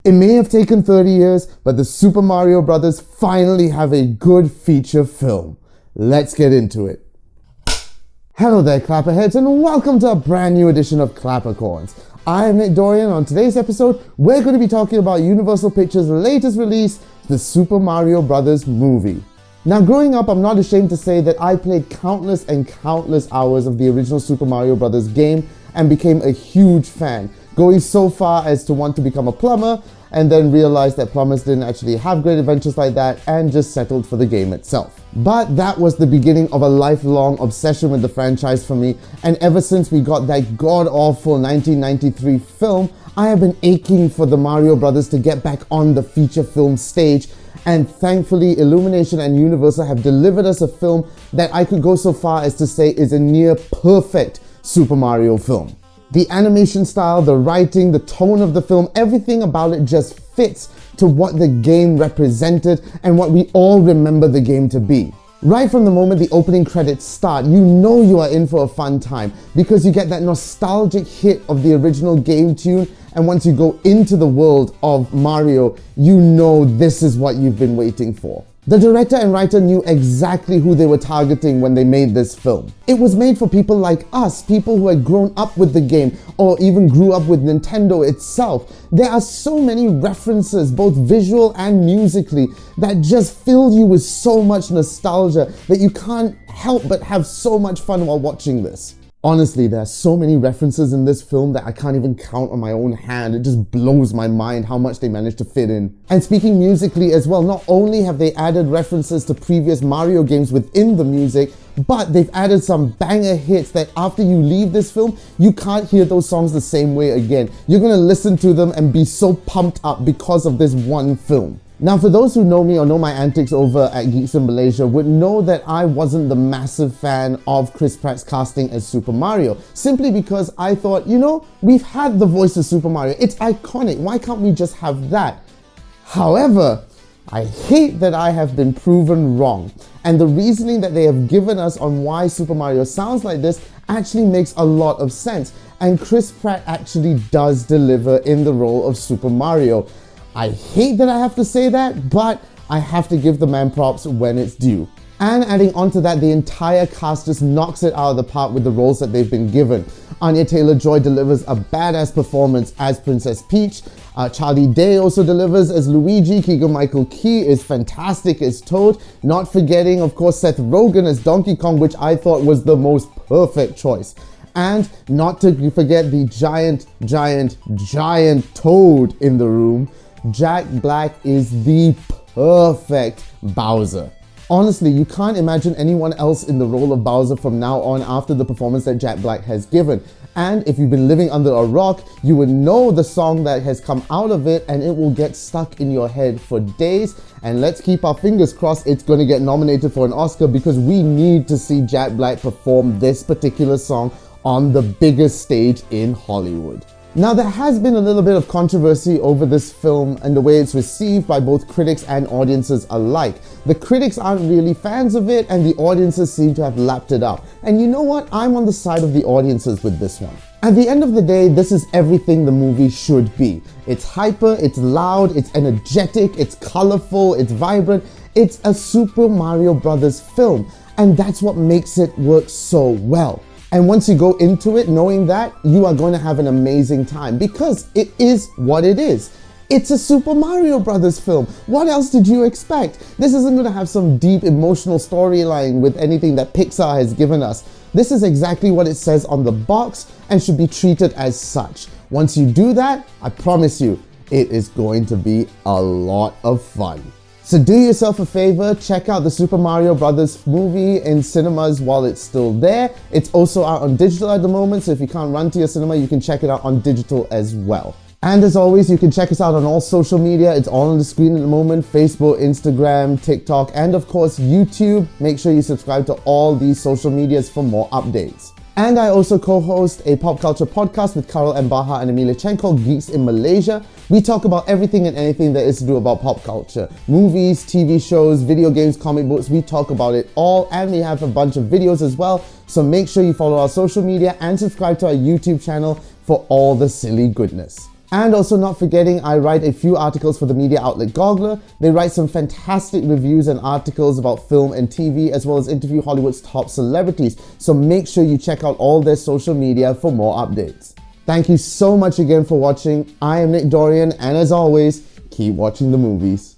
It may have taken 30 years, but the Super Mario Brothers finally have a good feature film. Let's get into it. Hello there, Clapperheads, and welcome to a brand new edition of ClapperCorns. I am Nick Dorian. On today's episode, we're going to be talking about Universal Pictures' latest release, the Super Mario Brothers movie. Now, growing up, I'm not ashamed to say that I played countless and countless hours of the original Super Mario Brothers game and became a huge fan, going so far as to want to become a plumber and then realized that plumbers didn't actually have great adventures like that and just settled for the game itself. But that was the beginning of a lifelong obsession with the franchise for me, and ever since we got that god-awful 1993 film, I have been aching for the Mario Brothers to get back on the feature film stage, and thankfully Illumination and Universal have delivered us a film that I could go so far as to say is a near perfect Super Mario film. The animation style, the writing, the tone of the film, everything about it just fits to what the game represented and what we all remember the game to be. Right from the moment the opening credits start, you know you are in for a fun time because you get that nostalgic hit of the original game tune, and once you go into the world of Mario, you know this is what you've been waiting for. The director and writer knew exactly who they were targeting when they made this film. It was made for people like us, people who had grown up with the game or even grew up with Nintendo itself. There are so many references, both visual and musically, that just fill you with so much nostalgia that you can't help but have so much fun while watching this. Honestly, there are so many references in this film that I can't even count on my own hand. It just blows my mind how much they managed to fit in. And speaking musically as well, not only have they added references to previous Mario games within the music, but they've added some banger hits that after you leave this film, you can't hear those songs the same way again. You're gonna listen to them and be so pumped up because of this one film. Now, for those who know me or know my antics over at Geeks in Malaysia would know that I wasn't the massive fan of Chris Pratt's casting as Super Mario, simply because I thought, we've had the voice of Super Mario. It's iconic. Why can't we just have that? However, I hate that I have been proven wrong. And the reasoning that they have given us on why Super Mario sounds like this actually makes a lot of sense. And Chris Pratt actually does deliver in the role of Super Mario. I hate that I have to say that, but I have to give the man props when it's due. And adding on to that, the entire cast just knocks it out of the park with the roles that they've been given. Anya Taylor-Joy delivers a badass performance as Princess Peach. Charlie Day also delivers as Luigi. Keegan-Michael Key is fantastic as Toad. Not forgetting, of course, Seth Rogen as Donkey Kong, which I thought was the most perfect choice. And not to forget the giant Toad in the room. Jack Black is the perfect Bowser. Honestly, you can't imagine anyone else in the role of Bowser from now on after the performance that Jack Black has given. And if you've been living under a rock, you would know the song that has come out of it, and it will get stuck in your head for days. And let's keep our fingers crossed it's going to get nominated for an Oscar, because we need to see Jack Black perform this particular song on the biggest stage in Hollywood. Now, there has been a little bit of controversy over this film and the way it's received by both critics and audiences alike. The critics aren't really fans of it, and the audiences seem to have lapped it up. And you know what? I'm on the side of the audiences with this one. At the end of the day, this is everything the movie should be. It's hyper, it's loud, it's energetic, it's colorful, it's vibrant. It's a Super Mario Brothers film, and that's what makes it work so well. And once you go into it knowing that, you are going to have an amazing time, because it is what it is. It's a Super Mario Brothers film. What else did you expect? This isn't going to have some deep emotional storyline with anything that Pixar has given us. This is exactly what it says on the box and should be treated as such. Once you do that, I promise you, it is going to be a lot of fun. So do yourself a favor, check out the Super Mario Brothers movie in cinemas while it's still there. It's also out on digital at the moment, so if you can't run to your cinema, you can check it out on digital as well. And as always, you can check us out on all social media. It's all on the screen at the moment: Facebook, Instagram, TikTok, and of course YouTube. Make sure you subscribe to all these social medias for more updates. And I also co-host a pop culture podcast with Karel M. Baha and Amelia Chen called Geeks in Malaysia. We talk about everything and anything that is to do about pop culture. Movies, TV shows, video games, comic books, we talk about it all, and we have a bunch of videos as well. So make sure you follow our social media and subscribe to our YouTube channel for all the silly goodness. And also not forgetting, I write a few articles for the media outlet Goggler. They write some fantastic reviews and articles about film and TV, as well as interview Hollywood's top celebrities. So make sure you check out all their social media for more updates. Thank you so much again for watching. I am Nick Dorian, and as always, keep watching the movies.